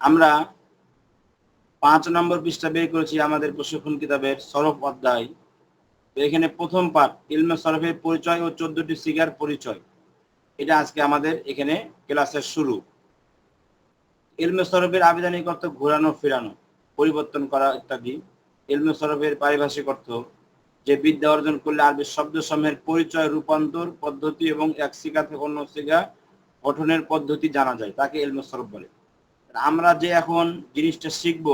আমরা 5 নম্বর পৃষ্ঠা বের করেছি আমাদের প্রশিক্ষণ কিতাবের সরফ অধ্যায়। তো এখানে প্রথম পাঠ ইলমে সরফের পরিচয় ও 14টি সিগার পরিচয়, এটা আজকে আমাদের এখানে ক্লাসের শুরু। ইলমে সরফের আবিধানিক অর্থ ঘোরানো ফেরানো, পরিবর্তন করা ইত্যাদি। ইলমে সরফের পারিভাষিক অর্থ যে বিদ্যা অর্জন করলে আরবি শব্দ সমূহের পরিচয়, রূপান্তর পদ্ধতি এবং এক সিগা থেকে অন্য সিগা গঠনের পদ্ধতি জানা যায়, তাকে ইলমে সরফ বলে। আমরা যে এখন জিনিসটা শিখব,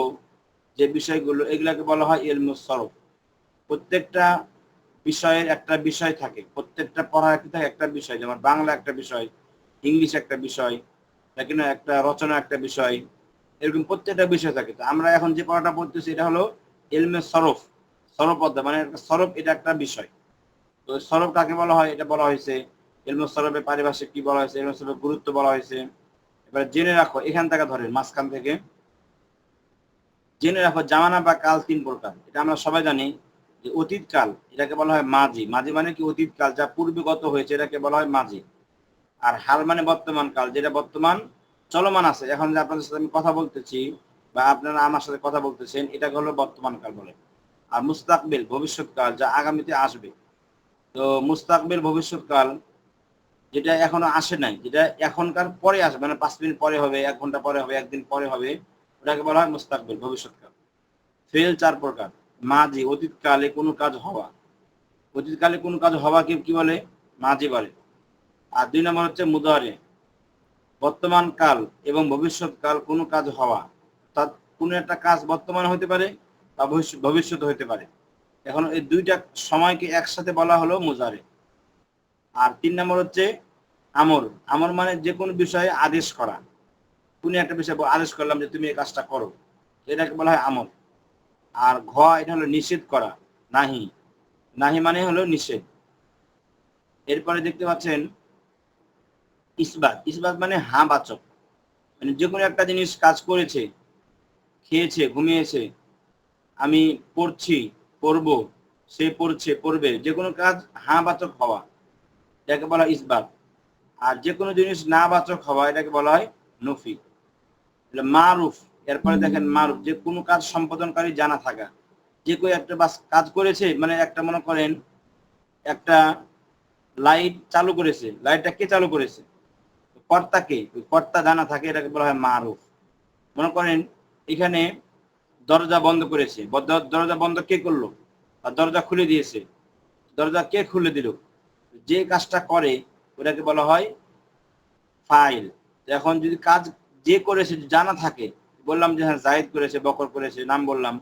যে বিষয়গুলো, এগুলাকে বলা হয় ইলমে সরফ। প্রত্যেকটা বিষয়ের একটা বিষয় থাকে, প্রত্যেকটা পড়ার একটা বিষয়, যেমন বাংলা একটা বিষয়, ইংলিশ একটা বিষয়, কিনা একটা রচনা একটা বিষয়, এরকম প্রত্যেকটা বিষয় থাকে। তো আমরা এখন যে পড়াটা পড়তেছি এটা হলো ইলমে সরফ, সরফ অধ্যায়, মানে সরফ এটা একটা বিষয়। তো সরফ কাকে বলা হয়, এটা বলা হয়েছে ইলমে সরফের পারিভাষিক কি বলা হয়েছে, ইলমে সরফের গুরুত্ব বলা হয়েছে। এবার জেনে রাখো, এখান থেকে ধরেন মাঝখান থেকে জেনে রাখো, জামানা বা কাল 3 প্রকার। এটা আমরা সবাই জানি যে অতীত কাল এটাকে বলা হয় মাজি। মাজি মানে কি অতীত কাল, যা পূর্বে গত হয়েছে, এটাকে বলা হয় মাজি। আর হাল মানে বর্তমান কাল, যেটা বর্তমান চলমান আছে, এখন যে আপনাদের সাথে আমি কথা বলতেছি বা আপনারা আমার সাথে কথা বলতেছেন, এটাকে হলো বর্তমান কাল বলে। আর মুস্তাকবিল ভবিষ্যৎ কাল, যা আগামীতে আসবে। তো মুস্তাকবিল ভবিষ্যৎ কাল যেটা এখনো আসে নাই, যেটা এখনকার পরে আসবে, মানে 5 মিনিট পরে হবে, 1 ঘন্টা পরে হবে, 1 দিন পরে হবে, ওটাকে বলা হয় মুস্তাকবিল ভবিষ্যৎ কাল। ফেল 4 প্রকার। মাজি অতীতকালে কোনো কাজ হওয়া, অতীতকালে কোনো কাজ হওয়াকে কি বলে, মাজি বলে। আর 2 নম্বর হচ্ছে মুদারে, বর্তমান কাল এবং ভবিষ্যৎ কাল কোনো কাজ হওয়া, অর্থাৎ কোনো একটা কাজ বর্তমান হতে পারে বা ভবিষ্যৎ হতে পারে। এখন এই দুইটা সময়কে একসাথে বলা হলো মুজারে। আর 3 নম্বর হচ্ছে আমর। আমর মানে যে কোনো বিষয়ে আদেশ করা, কোনো একটা বিষয়ে আদেশ করলাম যে তুমি এই কাজটা করো, এটাকে বলা হয় আমর। আর ঘ এটা হলো নিষেধ করা, নাহি। নাহি মানে হলো নিষেধ। এরপরে দেখতে পাচ্ছেন ইসবাত। ইসবাত মানে হ্যাঁ বাচক, মানে যে কোনো একটা জিনিস কাজ করেছে, খেয়েছে, ঘুমিয়েছে, আমি পড়ছি, পড়ব, সে পড়ছে, পড়বে, যে কোনো কাজ হ্যাঁ বাচক হওয়া, এটাকে বলা হয় ইসবাত। আর যে কোনো জিনিস না বাচক হওয়া, এটাকে বলা হয় নফি। মারুফ, এরপরে দেখেন মারুফ, যে কোনো কাজ সম্পাদনকারী জানা থাকা। যে কেউ একটা কাজ করেছে, মানে একটা মনে করেন একটা লাইট চালু করেছে, লাইটটা কে চালু করেছে, কর্তাকে, ওই কর্তা জানা থাকে, এটাকে বলা হয় মারুফ। মনে করেন এখানে দরজা বন্ধ করেছে, দরজা বন্ধ কে করলো, আর দরজা খুলে দিয়েছে, দরজা কে খুলে দিল, যে কাজটা করে ওটাকে বলা হয় ফাইল। এখন যদি কাজ যে করেছে জানা থাকে, বললাম যে হ্যাঁ জাহিদ করেছে, বকর করেছে, নাম বললাম,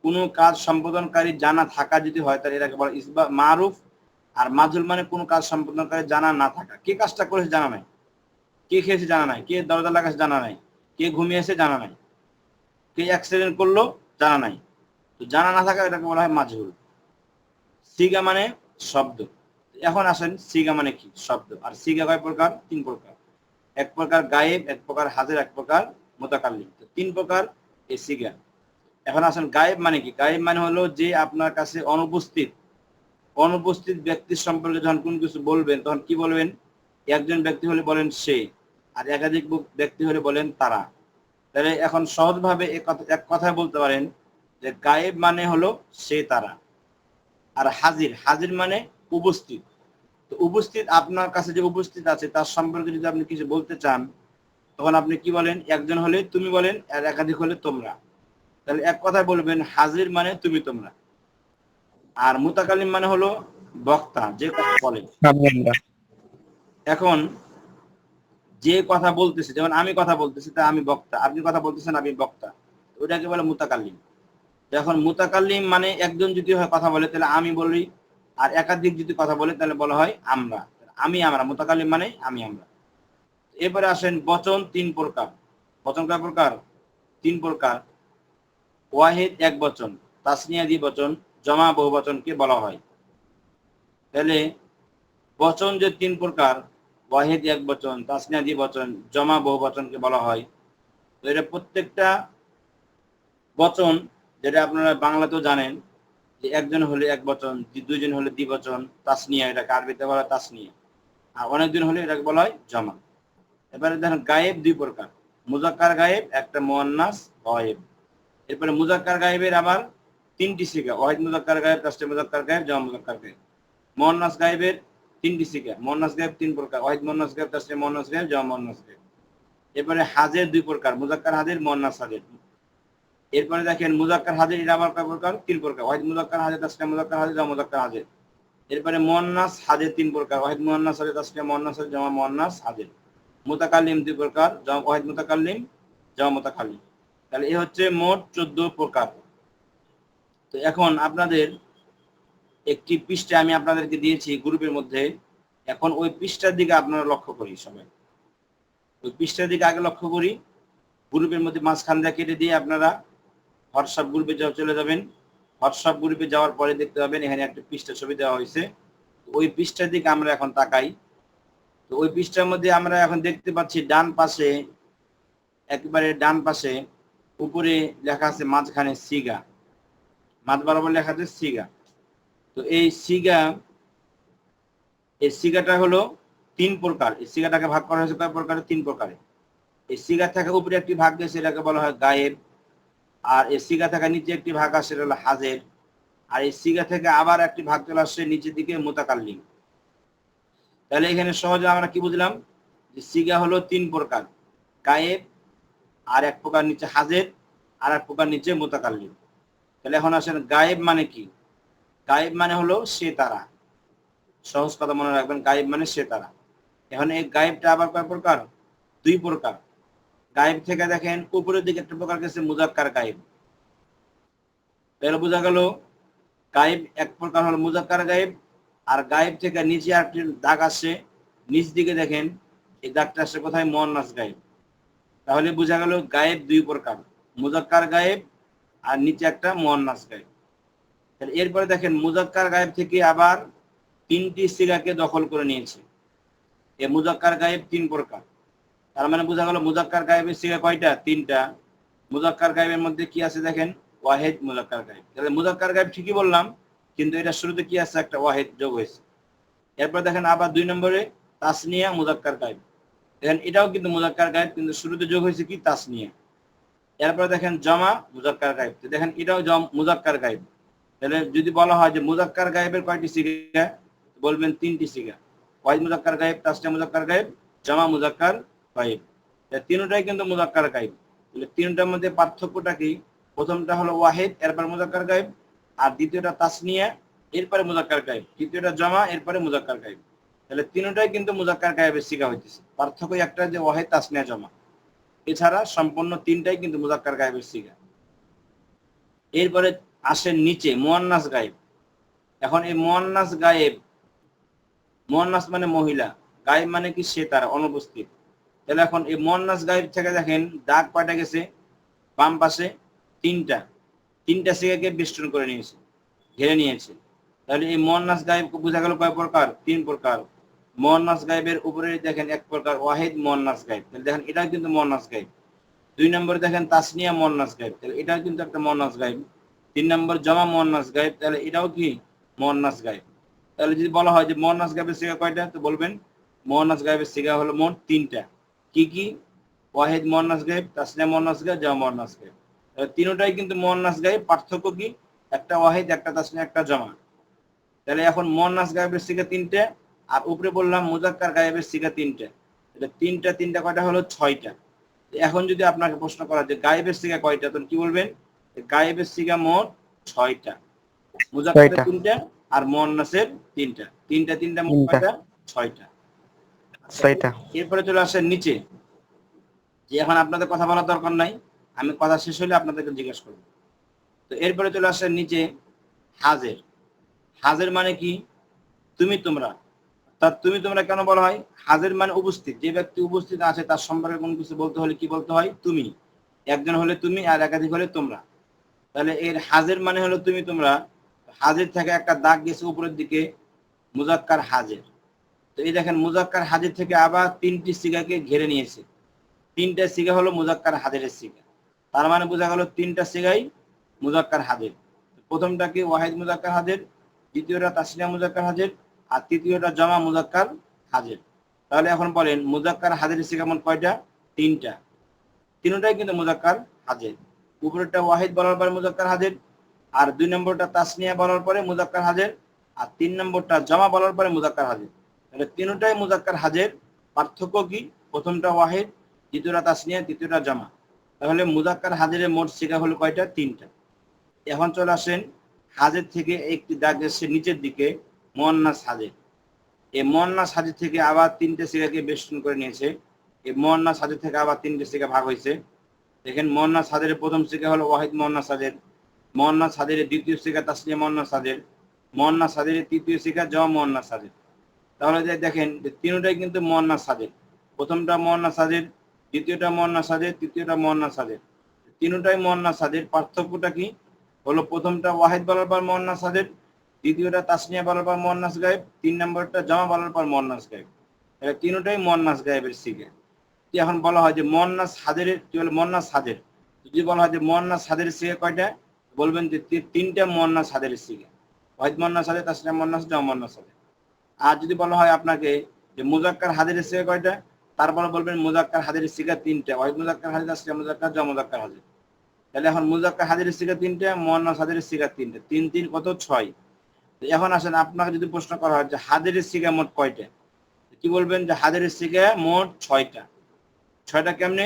কোনো কাজ সম্পাদনকারী জানা থাকা যদি হয়, তাহলে এটাকে বলা ইসবা মারুফ। আর মাজুল মানে কোনো কাজ সম্পাদনকারী জানা না থাকা, কে কাজটা করেছে জানা নাই, কে খেয়েছে জানা নাই, কে দরজা লাগাছে জানা নাই, কে ঘুমিয়েছে জানা নাই, কে অ্যাক্সিডেন্ট করলো জানা নাই। তো জানা না থাকা এটাকে বলা হয় মাজহুল। সিগা মানে শব্দ। এখন আসেন সিগা মানে কি, শব্দ। আর সিগা কয় প্রকার, 3 প্রকার। এক প্রকার গায়েব, এক প্রকার হাজির, এক প্রকার মুতাকাল্লিম। 3 প্রকার এই সিগা। এখন আসেন গায়েব মানে কি। গায়েব মানে হলো যে আপনার কাছে অনুপস্থিত, অনুপস্থিত ব্যক্তির সম্পর্কে যখন কোন কিছু বলবেন, তখন কি বলবেন, একজন ব্যক্তি হলে বলেন সে, আর একাধিক ব্যক্তি হলে বলেন তারা। তাহলে এখন সহজভাবে এক কথায় বলতে পারেন যে গায়েব মানে হলো সে, তারা। আর হাজির, হাজির মানে উপস্থিত। তো উপস্থিত, আপনার কাছে যে উপস্থিত আছে তার সম্পর্কে যদি আপনি কিছু বলতে চান, তখন আপনি কি বলেন, একজন হলে তুমি বলেন, আর একাধিক হলে তোমরা। তাহলে এক কথায় বলবেন হাজির মানে তুমি তোমরা। আর মুতাকাল্লিম মানে হলো বক্তা, যে কথা বলে। এখন যে কথা বলতেছে, যেমন আমি কথা বলতেছি তা আমি বক্তা, আপনি কথা বলতেছেন আপনি বক্তা, ওইটাকে বলে মুতাকাল্লিম। এখন মুতাকাল্লিম মানে একজন যদি হয় কথা বলে তাহলে আমি বলি, আর একাধিক যদি কথা বলে তাহলে বলা হয় আমরা। আমি আমরা, মুতাকাল্লিম মানে আমি আমরা। এবারে আসেন বচন 3 প্রকার। বচন কয় প্রকার, 3 প্রকার। ওয়াহিদ এক বচন, তাসনিয়া দ্বিবচন, জমা বহুবচনকে বলা হয়। তাহলে বচন যে 3 প্রকার, ওয়াহিদ এক বচন, তাসনিয়া দ্বিবচন, জমা বহুবচনকে বলা হয়। তো এটা প্রত্যেকটা বচন, যেটা আপনারা বাংলাতেও জানেন যে একজন হলে এক বচন, দুইজন হলে দ্বিবচন, তাসনিয়া, এটাকে আরবিতে বলা হয় তাসনিয়া। আর অনেকজন হলে এটাকে বলা হয় জমা। এবারে দেখেন গায়েব 2 প্রকার, মুজাক্কার গায়েব, একটা মুয়ান্নাস গায়েব। এরপরে মুজাক্কার গায়েবের আবার তিনটি সিগা, ওয়াহিদ মুজাক্কার গায়েব, তাসনিয়া মুজাক্কার গায়েব, জামা মুজাক্কার গায়েব। মুয়ান্নাস গায়েবের তিনটি সিগা, মুয়ান্নাস গায়েব তিন প্রকার, ওয়াহিদ মুয়ান্নাস গায়েব, তাসনিয়া মুয়ান্নাস গায়েব, জামা মুয়ান্নাস গায়েব। এরপরে হাজের দুই প্রকার, মুজাক্কার হাজির, মুয়ান্নাস হাজির। এরপরে দেখেন মুজাক্কার হাজির এটা আবার কয় প্রকার? তিন প্রকার, ওয়াহিদ মুজাক্কার হাজির, তাসনিয়া মুজাক্কার হাজির, জামা মুজাক্কার হাজির। এরপরে মুয়ান্নাস হাজির তিন প্রকার, ওয়াহিদ মুয়ান্নাস হাজির, তাসনিয়া মুয়ান্নাস হাজির, জামা মুয়ান্নাস হাজির। মুতাকাল্লিম দুই প্রকার, ওয়াহিদ মুতাকাল্লিম, জামা মুতাকাল্লিম। তাহলে এই হচ্ছে মোট 14 প্রকার। তো এখন আপনাদের একটি পৃষ্ঠা আমি আপনাদেরকে দিয়েছি গ্রুপের মধ্যে, এখন ওই পৃষ্ঠার দিকে আপনারা লক্ষ্য করি, সবাই ওই পৃষ্ঠার দিকে আগে লক্ষ্য করি। গ্রুপের মধ্যে মাঝখান দিয়ে কেটে দিয়ে আপনারা হোয়াটসঅ্যাপ গ্রুপে চলে যাবেন। হোয়াটসঅ্যাপ গ্রুপে যাওয়ার পরে দেখতে পাবেন এখানে একটা পৃষ্ঠা ছবি দেওয়া হয়েছে। ওই পৃষ্ঠার দিকে আমরা এখন তাকাই। তো ওই পৃষ্ঠার মধ্যে আমরা এখন দেখতে পাচ্ছি ডান পাশে, একেবারে ডান পাশে উপরে লেখা আছে মাঝখানে সিগা, মাঝ বরাবর লেখা আছে সিগা। তো এই সিগাটা হলো তিন প্রকার। এই সিগাটাকে ভাগ করা হয়েছে কয় প্রকারে? তিন প্রকারে। এই সিগা থেকে উপরে একটি ভাগ গেছে, এটাকে বলা হয় গায়েব। আর এই সিগা থেকে নিচে একটি ভাগ আসে, এটা হলো হাজের। আর এই সিগা থেকে আবার একটি ভাগ চলে আসছে নিচের দিকে, মুতাকাল্লিম। তাহলে এখানে সহজে আমরা কি বুঝলাম? যে সিগা হলো তিন প্রকার, গায়েব, আর এক প্রকার নিচে হাজের, আর এক প্রকার নিচে মুতাকাল্লিম। তাহলে এখন আসেন গায়েব মানে কি? গায়েব মানে হলো সে তারা। সহজ কথা মনে রাখবেন, গায়েব মানে সে তারা। এখন এই গায়েবটা আবার কয় প্রকার? দুই প্রকার। গায়েব থেকে দেখেন উপরের দিকে একটা প্রকার গেছে মুজাক্কার গায়েব। তাহলে বোঝা গেল গায়েব এক প্রকার হলো মুজাক্কার গায়েব। আর গায়েব থেকে নিচে আরেকটি দাগ আসে, নিচ দিকে দেখেন এই দাগটা আসে কোথায়? মুয়ান্নাস গায়েব। তাহলে বোঝা গেল গায়েব দুই প্রকার, মুজাক্কার গায়েব আর নিচে একটা মুয়ান্নাস গায়েব। তাহলে এরপরে দেখেন মুজাক্কার গায়েব থেকে আবার তিনটি সিগাকে দখল করে নিয়েছে। এই মুজাক্কার গায়েব তিন প্রকার, তার মানে বোঝা গেল মুজাক্কার গায়েবের সিগা কয়টা? তিনটা। মুজাক্কার গায়েবের মধ্যে কি আছে দেখেন? ওয়াহিদ মুজাক্কার গায়েব। তাহলে মুজাক্কার গায়েব ঠিকই বললাম, কিন্তু এটা শুরুতে কি আছে? একটা ওয়াহিদ যোগ হয়েছে। এরপর দেখেন আবার দুই নম্বরে তাসনিয়া মুজাক্কার গায়েব। দেখেন এটাও কিন্তু মুজাক্কার গায়েব, কিন্তু শুরুতে যোগ হয়েছে কি? তাসনিয়া। এরপর দেখেন জমা মুজাক্কার গায়েব, দেখেন এটাও মুজাক্কার গায়েব। তাহলে যদি বলা হয় যে মুজাক্কার গায়েবের কয়টি সিগা, বলবেন তিনটি সিগা, ওয়াহিদ মুজাক্কার গায়েব, তাসনিয়া মুজাক্কার গায়েব, জামা মুজাক্কার গায়েব। তিনটাই কিন্তু মুজাক্কার গায়েব। তাহলে তিনটার মধ্যে পার্থক্যটা কি? প্রথমটা হলো ওয়াহিদ, এরপর মুজাক্কার গায়েব, আর দ্বিতীয়টা তাসনিয়া, এরপরে মুজাক্কার গায়েব, তৃতীয়টা জামা, এরপরে মুজাক্কার গায়েব। তাহলে তিনটাই কিন্তু মুজাক্কার গায়েবের সিগা হইতেছে। পার্থক্য একটা যে ওয়াহিদ, তাসনিয়া, জামা। এছাড়া সম্পূর্ণ তিনটাই কিন্তু মুজাক্কার গায়েবের সিগা। এরপরে আসেন নিচে মুয়ান্নাস গায়েব। এখন এই মুয়ান্নাস গায়েব, মুয়ান্নাস মানে মহিলা, গায়েব মানে কি? সে তারা, অনুপস্থিত। তাহলে এখন এই মুয়ান্নাস গায়েব থেকে দেখেন দাগ কয়টা গেছে? বাম পাশে তিনটা সিগাকে বেষ্টন করে নিয়েছে, ঘিরে নিয়েছে। তাহলে এই মুয়ান্নাস গায়েব বোঝা গেল কয় প্রকার? তিন প্রকার। মুয়ান্নাস গায়েবের উপরে দেখেন এক প্রকার ওয়াহিদ মুয়ান্নাস গায়েব, তাহলে দেখেন এটাও কিন্তু মুয়ান্নাস গায়েব। দুই নম্বরে দেখেন তাসনিয়া মুয়ান্নাস গায়েব, তাহলে এটাও কিন্তু একটা মুয়ান্নাস গায়েব। তিন নম্বর জামা মুয়ান্নাস গায়েব, তাহলে এটাও কি? মুয়ান্নাস গায়েব। তাহলে যদি বলা হয় যে মুয়ান্নাস গায়েবের সিগা কয়টা, তো বলবেন মুয়ান্নাস গায়েবের সিগা হলো মোট তিনটা। কি কি? ওয়াহিদ মুয়ান্নাস গায়েব, তাসনিয়া মুয়ান্নাস গায়েব, জামা মুয়ান্নাস গায়েব। তাহলে তিনটাই কিন্তু মুয়ান্নাস গায়েব, পার্থক্য কি? একটা ওয়াহিদ, একটা তাসনিয়া, একটা জামা। তাহলে এখন মুয়ান্নাস গায়েবের সিগা তিনটা, আর উপরে বললাম মুজাক্কার গায়েবের সিগা তিনটা। তাহলে তিনটা কয়টা হলো? ছয়টা। এখন যদি আপনাকে প্রশ্ন করা যে গায়েবের সিগা কয়টা, তখন কি বলবেন? গায়েবের সিগা মোট ছয়টা, মুজাক্কারের তিনটা আর মুয়ান্নাসের তিনটা মোট কয়টা? ছয়টা। এরপরে চলে আসেন নিচে, যে এখন আপনাদের কথা বলার দরকার নাই, আমি কথা শেষ হলে আপনাদেরকে জিজ্ঞেস করব। তো এরপরে চলে আসেন নিচে হাজের। হাজের মানে কি? তুমি তোমরা। তার তুমি তোমরা কেন বলা হয়? হাজের মানে উপস্থিত, যে ব্যক্তি উপস্থিত আছে তার সম্পর্কে কোনো কিছু বলতে হলে কি বলতে হয়? তুমি। একজন হলে তুমি, আর একাধিক হলে তোমরা। তাহলে এর হাজের মানে হলো তুমি তোমরা। হাজের থেকে একটা দাগ গেছে উপরের দিকে, মুজাক্কার হাজের। তো এই দেখেন মুজাক্কার হাজের থেকে আবার তিনটি সিগাকে ঘিরে নিয়েছে। তিনটা সিগা হলো মুজাক্কার হাজেরের সিগা, তার মানে বোঝা গেল তিনটা সিগাই মুজাক্কার হাজের। প্রথমটা কি? ওয়াহিদ মুজাক্কার হাজের, দ্বিতীয়টা তাসনিয়া মুজাক্কার হাজের, আর তৃতীয়টা জামা মুজাক্কার হাজের। তাহলে এখন বলেন মুজাক্কার হাজেরের সিগা মোট কয়টা? তিনটা। তিনটাই কিন্তু মুজাক্কার হাজির। উপরেরটা ওয়াহিদ বলার পরে মুজাক্কার হাজির, আর 2 নম্বরটা তাসনিয়া বলার পরে মুজাক্কার হাজির, আর 3 নম্বরটা জমা বলার পরে মুজাক্কার হাজির। তাহলে তিনটাই মুজাক্কার হাজির। পার্থক্য কি? প্রথমটা ওয়াহিদ, দ্বিতীয়টা তাসনিয়া, তৃতীয়টা জমা। তাহলে মুজাক্কার হাজিরের মোট সিগা হলো কয়টা? 3টা। এখন চলে আসেন হাজির থেকে একটি দাগ এসে নিচের দিকে মুয়ান্নাস হাজির। এই মুয়ান্নাস হাজির থেকে আবার 3টে সিগাকে বেষ্টন করে নিয়েছে। এই মুয়ান্নাস হাজির থেকে আবার 3টে সিগা ভাগ হয়েছে। দেখেন মুয়ান্নাস হাজিরের প্রথম সিগা হলো ওয়াহিদ মুয়ান্নাস হাজির, মুয়ান্নাস হাজিরের দ্বিতীয় সিগা তাসনিয়া মুয়ান্নাস হাজির, মুয়ান্নাস হাজিরের তৃতীয় সিগা জমা মুয়ান্নাস হাজির। তাহলে দেখেন যে তিনটাই কিন্তু মুয়ান্নাস হাজির। প্রথমটা মুয়ান্নাস হাজির, দ্বিতীয়টা মুয়ান্নাস হাজির, তৃতীয়টা মুয়ান্নাস হাজির। তিনটাই মুয়ান্নাস হাজির। পার্থক্যটা কি? হলো প্রথমটা ওয়াহিদ বলার পর মুয়ান্নাস হাজির, দ্বিতীয়টা তাসনিয়া বলার পর মুয়ান্নাস গায়েব, 3 নম্বরটা জমা বলার পর মুয়ান্নাস গায়েব। তাহলে তিনটাই মুয়ান্নাস গায়েবের সিগা। এখন বলা হয় যে মুয়ান্নাস হাজিরের কি হলো? মুয়ান্নাস হাজির। যদি বলা হয় যে মুয়ান্নাস হাজিরের সিগা কয়টা, বলবেন যে 3টা মুয়ান্নাস হাজিরের সিগা। ওয়াহিদ মুয়ান্নাস হাজির, তাসনিয়া মুয়ান্নাস, জমা মুয়ান্নাস হাজির। আর যদি বলা হয় আপনাকে যে মুজাক্কার হাজিরের সিগা কয়টা, তারপরে বলবেন মুজাক্কার হাজিরের সিগা 3টা। ওয়াহিদ মুজাক্কার হাজির, তাসনিয়া মুজাক্কার, জমা মুজাক্কার হাজির। তাহলে এখন মুজাক্কার হাজিরের সিগা 3টা, মুয়ান্নাস হাজিরের সিগা 3টা। 3 3 কত? 6। এখন আসেন আপনাকে যদি প্রশ্ন করা হয় যে হাজিরের সিগা মোট কয়টা, কি বলবেন? যে হাজিরের সিগা মোট 6টা। 6টা কেমনে?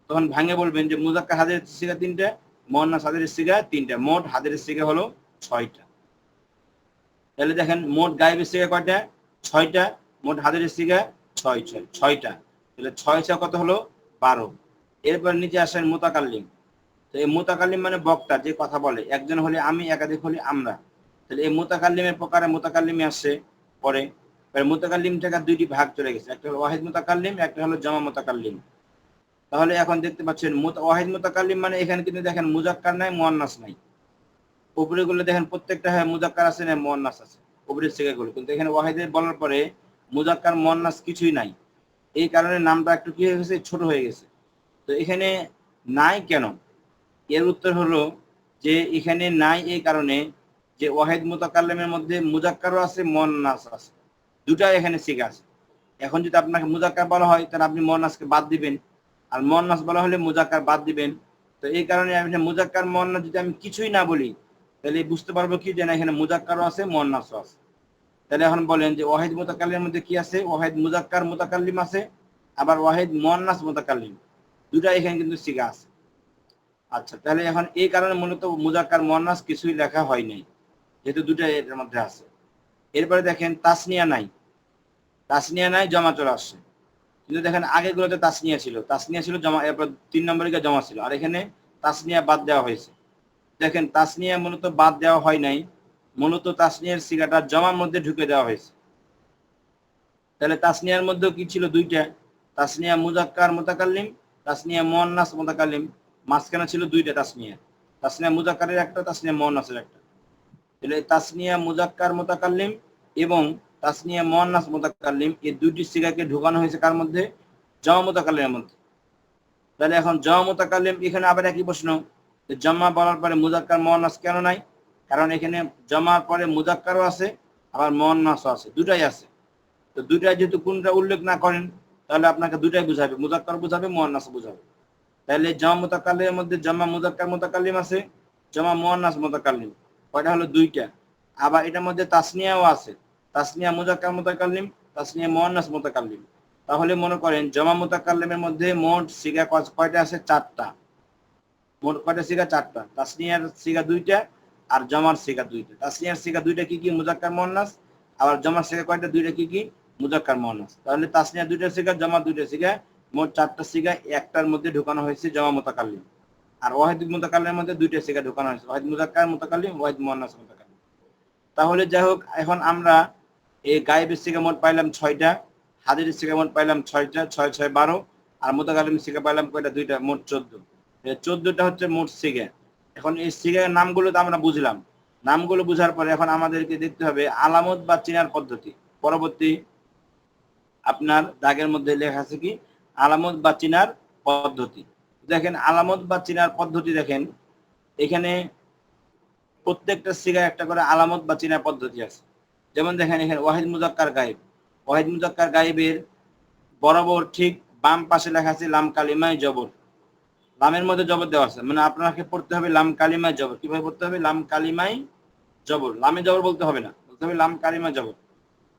তখন ভাঙে বলবেন যে মুজাক্কার হাজিরের সিগা 3টা, মুয়ান্নাস হাজিরের সিগা 3টা, মোট হাজিরের সিগা হলো 6টা। তাহলে দেখেন মোট গায়েবের সিগা কয়টা? 6টা। মোট হাজিরের সিগা 6টা। তাহলে 6 6 কত হলো? 12। এরপর নিচে আসেন মুতাকাল্লিম। তো এই মুতাকাল্লিম মানে বক্তা, যে কথা বলে। একজন হলে আমি, একাধিক হলে আমরা। তাহলে এই মুতাকাল্লিমের প্রকারে মুতাকাল্লিমে আসে পরে। মুতাকাল্লিম থেকে 2টি ভাগ চলে গেছে, একটা হলো ওয়াহিদ মুতাকাল্লিম, একটা হলো জমা মুতাকাল্লিম। তাহলে এখন দেখতে পাচ্ছেন ওয়াহিদ মুতাকাল্লিম মানে এখানে কিন্তু দেখেন মুজাক্কার নাই, মুয়ান্নাস নাই। উপরে গুলো দেখেন প্রত্যেকটা মুজাক্কার আছে না মুয়ান্নাস আছে উপরের সিগাগুলো, কিন্তু এখানে ওয়াহিদের বলার পরে মুজাক্কার মুয়ান্নাস কিছুই নাই। এই কারণে নামটা একটু কি হয়ে গেছে? ছোট হয়ে গেছে। তো এখানে নাই কেন? এর উত্তর হলো যে এখানে নাই এই কারণে যে ওয়াহিদ মুতাকাল্লিমের মধ্যে মুজাক্কারও আছে, মুয়ান্নাস আছে, দুটাই এখানে সিগা আছে। এখন যদি আপনাকে মুজাক্কার বলা হয় তাহলে আপনি মুয়ান্নাসকে বাদ দিবেন, আর মুয়ান্নাস বলা হলে মুজাক্কার বাদ দিবেন। তো এই কারণে আমি মুজাক্কার মুয়ান্নাস যদি আমি কিছুই না বলি তাহলে বুঝতে পারবো কি যে না এখানে মুজাক্কারও আছে, মুয়ান্নাসও আছে। তাহলে এখন বলেন যে ওয়াহিদ মুতাকাল্লিমের মধ্যে কি আছে? ওয়াহিদ মুজাক্কার মুতাকাল্লিম আছে, আবার ওয়াহিদ মুয়ান্নাস মুতাকাল্লিম, দুটা এখানে কিন্তু সিগা আছে। আচ্ছা, তাহলে এখন এই কারণে মূলত মুজাক্কার মুয়ান্নাস কিছুই লেখা হয় নাই, যেহেতু দুটা এর মধ্যে আছে। এরপরে দেখেন তাসনিয়া নাই, তাসনিয়া নাই, জমা চলে আসছে। কিন্তু দেখেন আগেগুলোতে তাসনিয়া ছিল জমা, এরপর 3 নম্বরে জমা ছিল, আর এখানে তাসনিয়া বাদ দেওয়া হয়েছে। দেখেন তাসনিয়া মূলত বাদ দেওয়া হয় নাই, মূলত তাসনিয়ার সিগাটা জমার মধ্যে ঢুকে দেওয়া হয়েছে। তাহলে তাসনিয়ার মধ্যেও কি ছিল? 2টা, তাসনিয়া মুজাক্কার মুতাকাল্লিম, তাসনিয়া মুয়ান্নাস মুতাকাল্লিম। মাঝখানে ছিল 2টা তাসনিয়া, তাসনিয়া মুজাক্কারের একটা, তাসনিয়া মুয়ান্নাসের একটা। তাহলে তাসনিয়া মুজাক্কার মুতাকাল্লিম এবং তাসনিয়া মুয়ান্নাস মুতাকাল্লিম এই 2টি সিগাকে ঢোকানো হয়েছে কার মধ্যে? জমা মুতাকাল্লিমের মধ্যে। তাহলে এখন জমা মুতাকাল্লিম, এখানে আবার একই প্রশ্ন, জমা বলার পরে মুজাক্কার মুয়ান্নাস কেন নাই? কারণ এখানে জমার পরে মুজাক্কারও আছে, আবার মুয়ান্নাসও আছে, দুটাই আছে। তো দুটাই যেহেতু কোনটা উল্লেখ না করেন তাহলে আপনাকে দুটাই বুঝাবে, মুজাক্কার বুঝাবে, মুয়ান্নাস বুঝাবে। তাহলে জমা মুতাকাল্লিমের মধ্যে জমা মুজাক্কার মুতাকাল্লিম আছে, জমা মুয়ান্নাস মুতাকাল্লিম, কয়টা হলো? 2টা। আবার এটার মধ্যে তাসনিয়াও আছে, তাসনিয়া মুজাক্কার মুতাকাল্লিম, তাসনিয়া মুয়ান্নাস মুতাকাল্লিম। তাহলে মনে করেন জমা মুতাকাল্লিমের মধ্যে মোট সিগা কয়টা আছে? 4টা। মোট কয়টা সিগা? 4টা। তাসনিয়ার সিগা 2টা আর জমার সিগা 2টা। তাসনিয়ার সিগা 2টা কি কি? মুজাক্কার মুয়ান্নাস। আবার জমার সিগা কয়টা? 2টা কি কি? মুজাক্কার মুয়ান্নাস। তাহলে তাসনিয়া 2টা সিগা, জমা 2টা সিগা, মোট 4টা সিগা একটার মধ্যে ঢোকানো হয়েছে, জমা মুতাকাল্লিম। আর ওয়াহিদ মুতাকাল্লিমের মধ্যে 2টা সিগা ঢোকানো হয়েছে, ওয়াহিদ মুজাক্কার মুতাকাল্লিম, ওয়াহিদ মুয়ান্নাস মুতাকাল্লিম। তাহলে যাই হোক, এখন আমরা এই গায়েবের সিগা মোট পাইলাম 6টা, হাজিরের সিগা মোট পাইলাম 6টা, 6 6 12, আর মুতাকাল্লিম সিগা পাইলাম কয়টা? 2টা, মোট 14। 14টা হচ্ছে মোট সিগা। এখন এই সিগার নামগুলো তো আমরা বুঝলাম, নামগুলো বুঝার পরে এখন আমাদেরকে দেখতে হবে আলামত বা চিনার পদ্ধতি। পরবর্তী আপনার দাগের মধ্যে লেখা আছে কি? আলামত বা চিনার পদ্ধতি। দেখেন আলামত বা চিনার পদ্ধতি, দেখেন এখানে প্রত্যেকটা সিগায় একটা করে আলামত বা চিনার পদ্ধতি আছে। যেমন দেখেন এখানে ওয়াহিদ মুজাক্কার গায়েব, ওয়াহিদ মুজাক্কার গায়েবের বরাবর ঠিক বাম পাশে লেখা আছে লাম কালিমায় জবর। লামের মধ্যে জবর দেওয়া আছে, মানে আপনাকে পড়তে হবে লাম কালিমায় জবর। কিভাবে পড়তে হবে? লাম কালিমায় জবর, লামে জবর বলতে হবে না, বলতে হবে লাম কালিমায় জবর।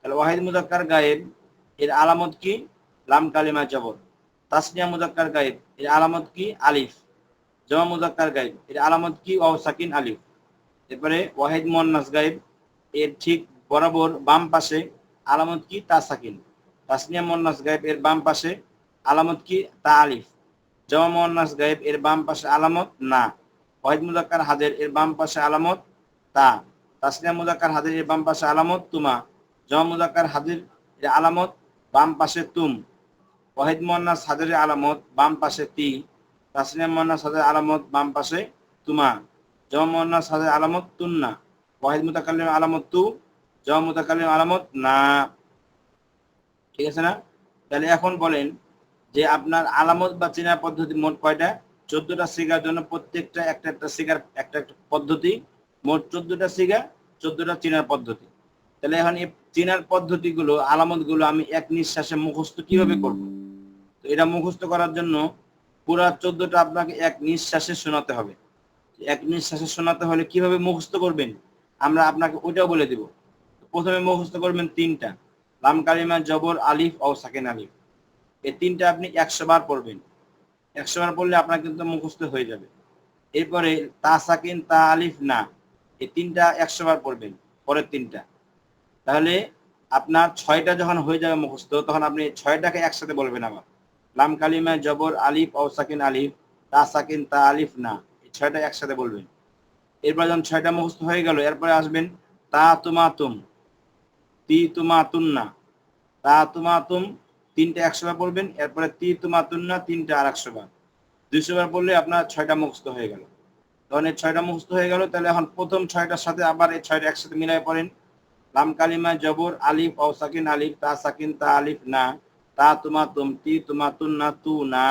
তাহলে ওয়াহিদ মুজাক্কার গায়েব এর আলামত কি? লাম কালিমায় জবর। তাসনিয়া মুজাক্কার গায়েব এর আলামত কি? আলিফ। জমা মুজাক্কার গায়েব এর আলামত কি? ওয়াও সাকিন আলিফ। এরপরে ওয়াহিদ মুয়ান্নাস গায়েব এর ঠিক বরাবর বাম পাশে আলামত কি? তা সাকিন। তাসনিয়া মুয়ান্নাস গায়েব এর বাম পাশে আলামত কি? তা আলিফ। জমা মুয়ান্নাস গায়েব এর বাম পাশে আলামত না। ওয়াহিদ মুজাক্কার হাজির এর বাম পাশে আলামত তা। তাসনিয়া মুজাক্কার হাজির এর বাম পাশে আলামত তুমা। জমা মুজাক্কার হাজির এর আলামত বাম পাশে তুম। ওয়াহিদ মুয়ান্নাস হাজিরের আলামত বাম পাশে তি। তাসনিয়া মুয়ান্নাস হাজিরের আলামত বাম পাশে তুমা। জমা মুয়ান্নাস হাজিরের আলামত তুন্না। ওয়াহিদ মুতাকাল্লিম আলামত তু। জমা মুতাকাল্লিম আলামত না। ঠিক আছে না? তাহলে এখন বলেন যে আপনার আলামত বা চেনার পদ্ধতি মোট কয়টা? 14টা সিগার জন্য প্রত্যেকটা একটা একটা সিগার একটা একটা পদ্ধতি, মোট 14টা সিগা, 14টা চেনার পদ্ধতি। তাহলে এখন এই চেনার পদ্ধতিগুলো, আলামতগুলো আমি এক নিঃশ্বাসে মুখস্থ কিভাবে করব? তো এটা মুখস্থ করার জন্য পুরা 14টা আপনাকে এক নিঃশ্বাসে শোনাতে হবে। এক নিঃশ্বাসে শোনাতে হলে কিভাবে মুখস্থ করবেন আমরা আপনাকে ওইটাও বলে দিব। প্রথমে মুখস্থ করবেন 3টা, লাম কালিমা জবর আলিফ ও সাকিন আলিফ। এই 3টা আপনি 100 বার পড়বেন। 100 বার পড়লে আপনার কিন্তু মুখস্থ হয়ে যাবে। এরপরে তা সাকিন তা আলিফ না, এই 3টা 100 বার পড়বেন, পরের 3টা। তাহলে আপনার 6টা যখন হয়ে যাবে মুখস্থ, তখন আপনি 6টাকে একসাথে বলবেন আবার। লাম কালিমা জবর আলিফ ও সাকিন আলিফ, তা সাকিন তা আলিফ না, এই 6টা একসাথে বলবেন। এরপর যখন 6টা মুখস্থ হয়ে গেল, এরপরে আসবেন তা তুমা তুম, তি তুমা তুন্না। তা তুমা তুম 3টা 100 বার পড়বেন। এরপরে তি তুমা তুন্না 3টা আর 100 বার, 200 বার পড়লে আপনার 6টা মুখস্থ হয়ে গেল। তখন এই 6টা মুখস্থ হয়ে গেল। তাহলে এখন প্রথম 6টার সাথে আবার এই 6টা একসাথে মিলাই পড়েন। লাম কালিমা জবর আলিফ ও সাকিন আলিফ, তা সাকিন তা আলিফ না, তা তুমা তুম, তি তুমা তুন্না তু না।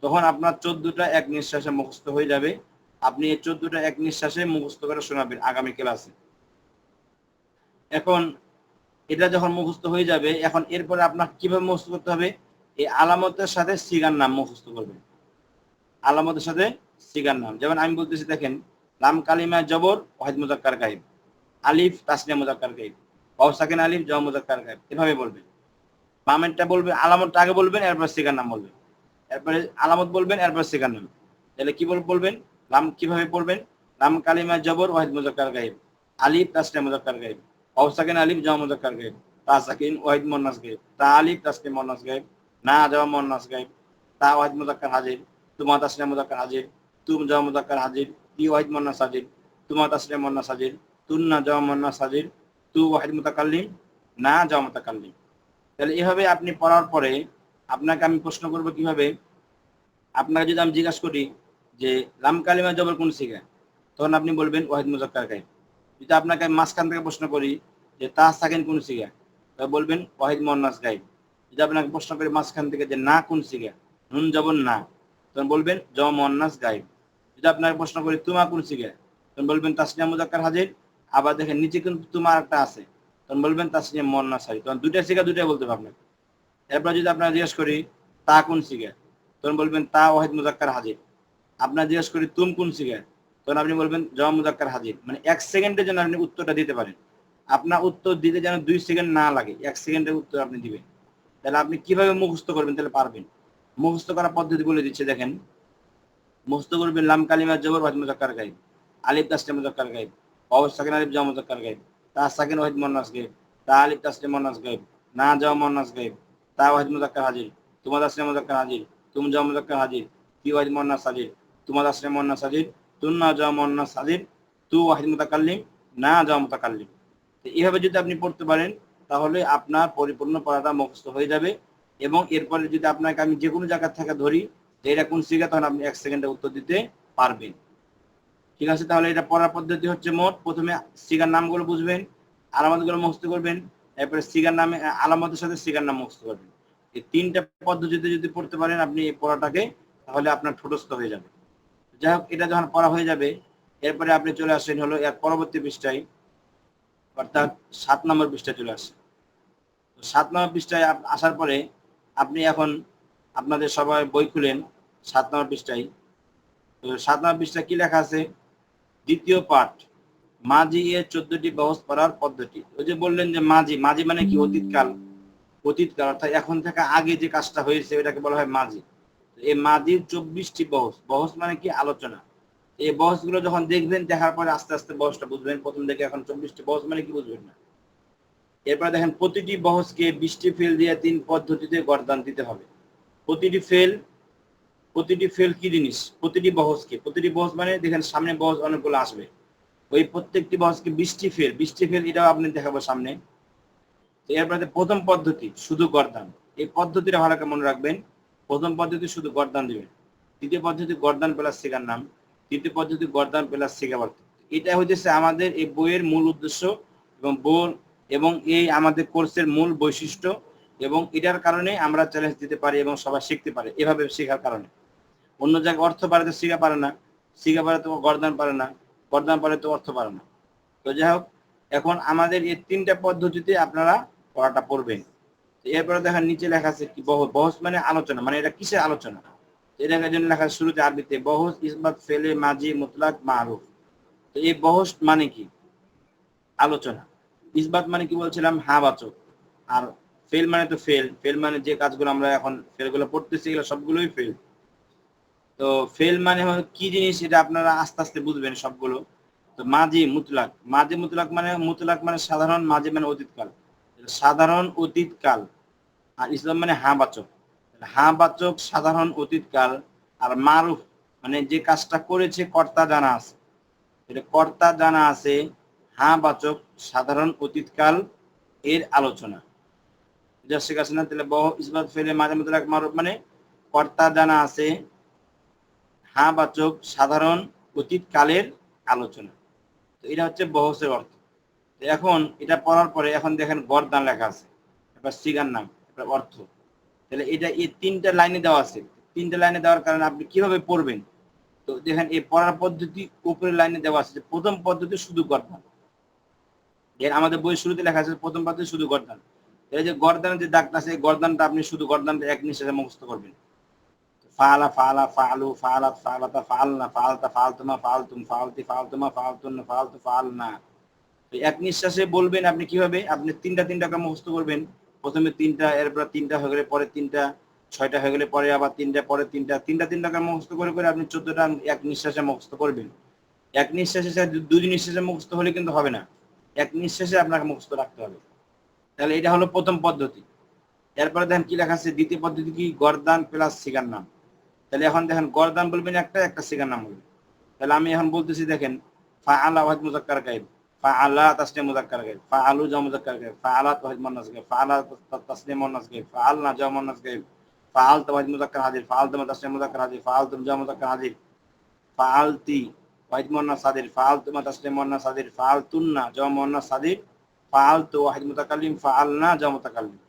তখন আপনার 14টা এক নিঃশ্বাসে মুখস্থ হয়ে যাবে। আপনি এই 14টা এক নিঃশ্বাসে মুখস্থ করে শোনাবেন আগামী ক্লাসে। এখন এটা যখন মুখস্থ হয়ে যাবে, এখন এরপরে আপনার কিভাবে মুখস্থ করতে হবে? এই আলামতের সাথে সিগার নাম মুখস্থ করবেন। আলামতের সাথে সিগার নাম, যেমন আমি বলতেছি দেখেন, লাম কালিমা জবর ওয়াহিদ মুজাক্কার গায়েব, আলিফ তাসনিয়া মুজাক্কার গায়েব, ওয়াও সাকিন আলিফ জমা মুজাক্কার গায়েব, এভাবে বলবেন। বামেরটা বলবেন, আলামতটা আগে বলবেন, এরপর সিগার নাম বলবেন। এরপরে আলামত বলবেন, এরপর সিগার নাম। তাহলে কি বলবেন? লাম কিভাবে পড়বেন? লাম কালিমা জবর ওয়াহিদ মুজাক্কার গায়েব, আলিফ তাসনিয়া মুজাক্কার গায়েব, ওয়াও সাকিন আলিফ জমা মুজাক্কার গায়েব, তা সাকিন ওয়াহিদ মুন্নাস গায়েব, তা আলিফ তাসনিয়া মুন্নাস গায়েব, না জমা মুন্নাস গায়েব, তা ওয়াহিদ মুজাক্কার হাজির, তুমা তাসনিয়া মুজাক্কার হাজির, তুম জমা মুজাক্কার হাজির, তি ওয়াহিদ মুন্নাস হাজির, তুমা তাসনিয়া মুন্নাস হাজির, তুন্না জমা মুন্নাস হাজির, তু ওয়াহিদ মুতাকাল্লিম, না জমা মুতাকাল্লিম। তাহলে এভাবে আপনি পড়ার পরে আপনাকে আমি প্রশ্ন করব কিভাবে। আপনাকে যদি আমি জিজ্ঞাসা করি যে লাম কালিমা জবর কোন সিগা, তখন আপনি বলবেন ওয়াহিদ মুজাক্কার গায়েব। যদি আপনাকে আমি মাঝখান থেকে প্রশ্ন করি যে তা সাকিন কোন সিগা, তবে বলবেন ওয়াহিদ মুন্নাস গায়েব। যদি আপনাকে প্রশ্ন করি মাঝখান থেকে যে না কোন সিগা, নুন জবর না, তখন বলবেন জমা মুন্নাস গায়েব। যদি আপনাকে প্রশ্ন করি তুমা কোন সিগা, তখন বলবেন তাসনিয়া মুজাক্কার হাজির। আবার দেখেন নিচে কিন্তু তোমার একটা আছে, তখন বলবেন তাসনিয়া মুন্নাস হাজির। তখন দুইটা সিগা দুইটাই বলতে হবে আপনাকে। এরপর যদি আপনারা জিজ্ঞেস করি তা কোন সিগা, তখন বলবেন তা ওয়াহিদ মুজাক্কার হাজির। আপনার জিজ্ঞেস করি তুম কোন সিগা, তখন আপনি বলবেন জমা মুজাক্কার হাজির। মানে 1 সেকেন্ডের জন্য আপনি উত্তরটা দিতে পারেন। আপনার উত্তর দিতে যেন 2 সেকেন্ড না লাগে, 1 সেকেন্ডের উত্তর আপনি দিবেন। তাহলে আপনি কিভাবে মুখস্থ করবেন? তাহলে পারবেন। মুখস্থ করার পদ্ধতি বলে দিচ্ছে দেখেন। মুখস্থ করবেন লাম কালিমা জবর ওয়াহিদ মুজাক্কার গায়েব, আলিফ তাসনিয়া মুজাক্কার গায়েব, ওয়াও সাকিন আলিফ জমা মুজাক্কার গায়েব, তা সাকিন ওয়াহিদ মুন্নাস গায়েব, তা আলিফ তাসনিয়া মুন্নাস গায়েব, না জমা মুন্নাস গায়েব, তা ওয়াহিদ মুজাক্কার হাজির, তুমা তাসনিয়া মুজাক্কার হাজির, তুম জমা মুজাক্কার হাজির, তি ওয়াহিদ মুন্নাস হাজির, তুমা তাসনিয়া মুন্নাস হাজির, তুন্না জমা মুন্নাস হাজির, তু ওয়াহিদ মুতাকাল্লিম, না জমা মুতাকাল্লিম। এইভাবে যদি আপনি পড়তে পারেন, তাহলে আপনার পরিপূর্ণ পড়াটা মুখস্থ হয়ে যাবে। এবং এরপরে যদি আপনাকে আমি যে কোনো জায়গা থেকে ধরি যে এটা কোন সিগা, তখন আপনি 1 সেকেন্ডে উত্তর দিতে পারবেন। ঠিক আছে? তাহলে এটা পড়ার পদ্ধতি হচ্ছে মোট, প্রথমে সিগার নামগুলো বুঝবেন, আলামতগুলো মুখস্থ করবেন, এরপরে সিগার নামে আলামতের সাথে সিগার নাম মুখস্থ করবেন। এই 3টা পদ্ধতিতে যদি পড়তে পারেন আপনি এই পড়াটাকে, তাহলে আপনার ঠোঁটস্থ হয়ে যাবে। যাই হোক, এটা যখন পড়া হয়ে যাবে, এরপরে আপনি চলে আসেন হলো এর পরবর্তী পৃষ্ঠায়, অর্থাৎ 7 নম্বর পৃষ্ঠায় চলে আসেন। 7 নম্বর পৃষ্ঠায় আসার পরে আপনি এখন আপনাদের সবাই বই খুলেন 7 নম্বর পৃষ্ঠায়। তো 7 নম্বর পৃষ্ঠায় কি লেখা আছে? দ্বিতীয় পাঠ, মাজি এর 14টি বহস পড়ার পদ্ধতি। ওই যে বললেন যে মাজি, মাজি মানে কি? অতীতকাল। অতীতকাল অর্থাৎ এখন থেকে আগে যে কাজটা হয়েছে ওটাকে বলা হয় মাজি। এই মাজির 24টি বহস, বহস মানে কি? আলোচনা। এই বহসগুলো যখন দেখবেন, দেখার পরে আস্তে আস্তে বহসটা বুঝবেন। প্রথম থেকে এখন 24টি বহস মানে কি বুঝবেন না। এরপর দেখেন প্রতিটি বহসকে 20টি ফেল দিয়ে 3 পদ্ধতিতে গর্দান দিতে হবে। প্রতিটি ফেল, প্রতিটি ফেল কি জিনিস? প্রতিটি বহসকে, প্রতিটি বহস মানে দেখেন সামনে বহস অনেকগুলো আসবে, ওই প্রত্যেকটি বহসকে 20টি ফেল, 20টি ফেল এটাও আপনি দেখাবো সামনে। এরপরে প্রথম পদ্ধতি শুধু গর্দান, এই পদ্ধতিটা ভালো করে মনে রাখবেন। প্রথম পদ্ধতি শুধু গর্দান দিবেন, দ্বিতীয় পদ্ধতি গর্দান প্লাস সিগার নাম, তৃতীয় পদ্ধতি গর্দান প্লাস সিগা বার্তা। এটা হইতেছে আমাদের এই বইয়ের মূল উদ্দেশ্য এবং বই এবং এই আমাদের কোর্সের মূল বৈশিষ্ট্য, এবং এটার কারণে আমরা চ্যালেঞ্জ দিতে পারি এবং সবাই শিখতে পারে এভাবে শেখার কারণে। অন্য জায়গায় অর্থ পারে তো শিখা পারে না, শিখা পারে তো গর্দান পারে না, গর্দান পারে তো অর্থ পারে না। তো যাই হোক, এখন আমাদের এই 3টা পদ্ধতিতে আপনারা পড়াটা পড়বেন। এরপরে দেখেন নিচে লেখা আছে কি? বহস মানে আলোচনা, মানে এটা কিসের আলোচনা? এটার জন্য লেখা শুরুতে আরবিতে বহস ইসবাত ফেলে মাজি মুতলাক মারুফ। তো এই বহস মানে কি? আলোচনা। ইসবাত মানে কি বলছিলাম? বাচক। আর ফেল মানে তো ফেল, ফেল মানে যে কাজগুলো আমরা এখন ফেলগুলো পড়তেছি এগুলো সবগুলোই ফেল। তো ফেল মানে কি জিনিস এটা আপনারা আস্তে আস্তে বুঝবেন সবগুলো। তো মাজি মুতলাক, মাজি মুতলাক মানে, মুতলাক মানে সাধারণ, মাজি মানে অতীতকাল, সাধারণ অতীতকাল। আর ইসলাম মানে বাচক, বাচক সাধারণ অতীতকাল। আর মারুফ মানে যে কাজটা করেছে কর্তা জানা আছে, এটা কর্তা জানা আছে। বাচক সাধারণ অতীতকাল এর আলোচনা। যা শেখাচ্ছে না, তাহলে বহ ইসবাত ফেলে মাঝে মধ্যে মারুফ মানে কর্তা জানা আছে, বাচক সাধারণ অতীতকালের আলোচনা। তো এটা হচ্ছে বহসের অর্থ। এখন এটা পড়ার পরে এখন দেখেন গর্দান লেখা আছে, এবার সিগার নাম, এবার অর্থ। তাহলে এটা এই 3টা লাইনে দেওয়া আছে। 3টা লাইনে দেওয়ার কারণে আপনি কিভাবে পড়বেন? তো দেখেন এই পড়ার পদ্ধতি উপরের লাইনে দেওয়া আছে যে প্রথম পদ্ধতি শুধু গর্দান। এর আমাদের বই শুরুতে লেখা আছে প্রথম পদ্ধতি শুধু গর্দান। এই যে গর্দানের যে দাগটা আছে, গর্দানটা আপনি শুধু গর্দানটা এক নিঃশ্বাসে মুখস্থ করবেন। ফালা ফালা ফালু ফালাত ফালাতা ফালনা ফালতা ফালতুমা ফালতুম ফালতি ফালতুমা ফালতুন ফালতু ফালনা। এক নিঃশ্বাসে বলবেন। আপনি কিভাবে? আপনি 3টা করে মুখস্থ করবেন। প্রথমে 3টা, এরপর 3টা হয়ে গেলে পরে 3টা, 6টা হয়ে গেলে পরে আবার 3টা, পরে 3টা করে মুখস্থ করে করে আপনি 14টা এক নিঃশ্বাসে মুখস্থ করবেন। এক নিঃশ্বাসে, 2 নিঃশ্বাসে মুখস্থ হলে কিন্তু হবে না, এক নিঃশ্বাসে আপনাকে মুখস্থ রাখতে হবে। তাহলে এটা হলো প্রথম পদ্ধতি। এরপরে দেখেন কি লেখা আছে? দ্বিতীয় পদ্ধতি কি? গর্দান প্লাস সিগার নাম। তাহলে এখন দেখেন গর্দান বলবেন একটা, একটা সিগার নাম বলবেন। তাহলে আমি এখন বলতেছি, দেখেন ফাআলা ওয়াহিদ মুযাক্কার গায়ব, ফাআলা তাসনিয়া মুযাক্কার গায়ব, ফাআলু জামু মুযাক্কার গায়ব, ফাআলাত ওয়াহিদ মুয়ান্নাস গায়ব, ফাআলা তাসনিয়া মুয়ান্নাস গায়ব, ফাআলনা জামু মুয়ান্নাস গায়ব, ফাআলতা ওয়াহিদ মুযাক্কার হাজির, ফাআলতুম তাসনিয়া মুযাক্কার হাজির, ফাআলতুম জামু মুযাক্কার হাজির, ফাআলতি ওয়াহিদ মুয়ান্নাস হাজির, ফাআলতুমা তাসনিয়া মুয়ান্নাস হাজির, ফাআলতুন্না জামু মুয়ান্নাস হাজির, ফাআলতু ওয়াহিদ মুতাকাল্লিম, ফাআলনা জামু মুতাকাল্লিম।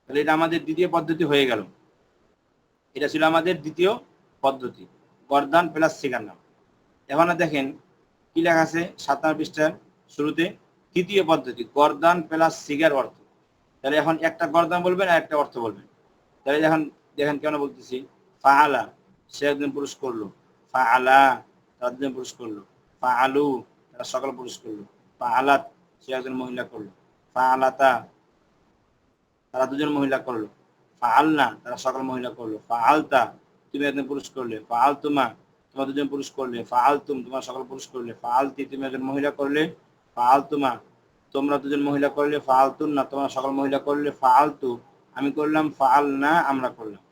তাহলে এটা আমাদের দ্বিতীয় পদ্ধতি হয়ে গেল। এটা ছিল আমাদের দ্বিতীয় পদ্ধতি, গর্দান প্লাস সিগার নাম। এখানে দেখেন কি লেখা আছে 7 নম্বর পৃষ্ঠার শুরুতে? তৃতীয় পদ্ধতি গর্দান প্লাস সিগার অর্থ। তাহলে এখন একটা গর্দান বলবেন আর একটা অর্থ বলবেন। তাহলে এখন দেখেন কেন বলতেছি। ফাআলা, সে একজন পুরুষ করলো। ফাআলা, তারা দুজন পুরুষ করলো। ফাআলু, তারা সকল পুরুষ করলো। ফাআলাত, সে একজন মহিলা করলো। ফাআলাতা, তারা দুজন মহিলা করলো। ফাআলনা, তারা সকল মহিলা করলো। ফাআলতা, তুমি একজন পুরুষ করলে। ফাআলতুমা, তোমার দুজন পুরুষ করলে। ফাআলতুম, তোমার সকল পুরুষ করলে। ফাআলতি, তুমি একজন মহিলা করলে। ফাআলতুমা, তোমরা দুজন মহিলা করলে। ফাআলতুন্না, তোমরা সকল মহিলা করলে। ফাআলতু, আমি করলাম। ফাআলনা, আমরা করলাম।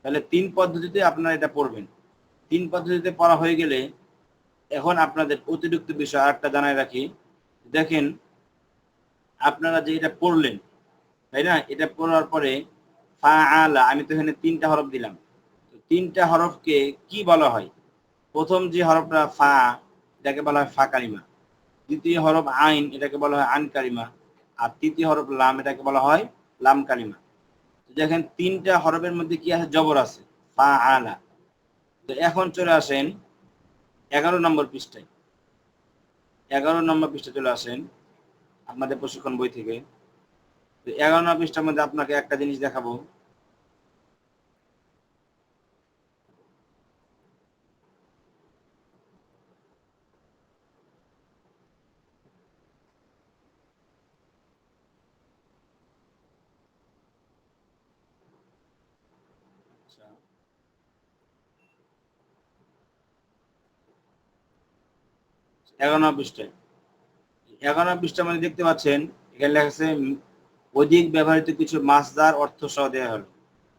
তাহলে 3 পদ্ধতিতে আপনারা এটা পড়বেন। 3 পদ্ধতিতে পড়া হয়ে গেলে এখন আপনাদের অতিরিক্ত বিষয় আরেকটা জানাই রাখি। দেখেন আপনারা যে এটা পড়লেন, তাই না? এটা পড়ার পরে ফাআলা, আমি তো এখানে 3টা হরফ দিলাম। তো 3টা হরফকে কি বলা হয়? প্রথম যে হরফটা ফা, এটাকে বলা হয় ফা কালিমা। দ্বিতীয় হরফ আইন, এটাকে বলা হয় আন কালিমা। আর তৃতীয় হরফ লাম, এটাকে বলা হয় লাম কালিমা। দেখেন 3টা হরফের মধ্যে কি আছে? জবর আছে, ফাআলা। তো এখন চলে আসেন 11 নম্বর পৃষ্ঠায়। 11 নম্বর পৃষ্ঠায় চলে আসেন আপনাদের প্রশিক্ষণ বই থেকে। তো 11 নম্বর পৃষ্ঠার মধ্যে আপনাকে একটা জিনিস দেখাবো। 11 পৃষ্ঠায় 11 পৃষ্ঠার মধ্যে দেখতে পাচ্ছেন এখানে লেখা আছে অধিক ব্যবহৃত কিছু মাসদার অর্থ সহ দেওয়া হলো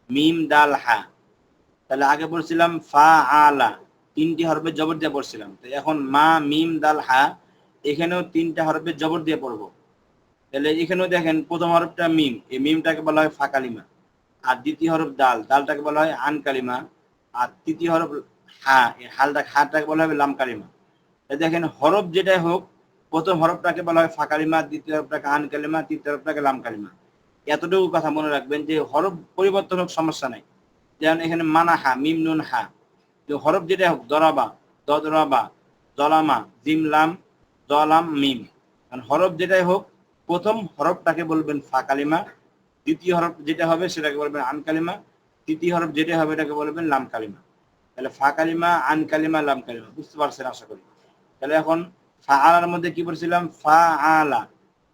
মিম দাল হা। তাহলে আগে পড়ছিলাম ফা আলা, 3টি হরফে জবর দিয়ে পড়ছিলাম। তো এখন মা মিম দাল হা, এখানেও 3টা হরফে জবর দিয়ে পড়বো। তাহলে এখানেও দেখেন প্রথম হরফটা মিম, এই মিমটাকে বলা হয় ফা কালিমা। আর দ্বিতীয় হরফ দাল, দালটাকে বলা হয় আন কালিমা। আর তৃতীয় হরফ হা, এই হাটাকে বলা হবে লাম কালিমা। দেখেন হরফ যেটাই হোক, প্রথম হরফটাকে বলা হয় ফা কালিমা, দ্বিতীয় হরফটাকে আন কালিমা, তৃতীয় হরফটাকে লাম কালিমা। এতটুকু কথা মনে রাখবেন যে হরফ পরিবর্তন হোক সমস্যা নাই। যেমন এখানে মানাহা, মিম নুন হা, হরফ যেটাই হোক, দরাবা, দদরাবা, জলামা, জিম লাম, জলাম মিম, হরফ যেটাই হোক প্রথম হরফটাকে বলবেন ফা কালিমা, দ্বিতীয় হরফ যেটা হবে সেটাকে বলবেন আন কালিমা, তৃতীয় হরফ যেটা হবে এটাকে বলবেন লাম কালিমা। তাহলে ফা কালিমা, আন কালিমা, লাম কালিমা, বুঝতে পারছেন আশা করি। তাহলে এখন ফা আলার মধ্যে কি পড়ছিলাম, ফা আলা,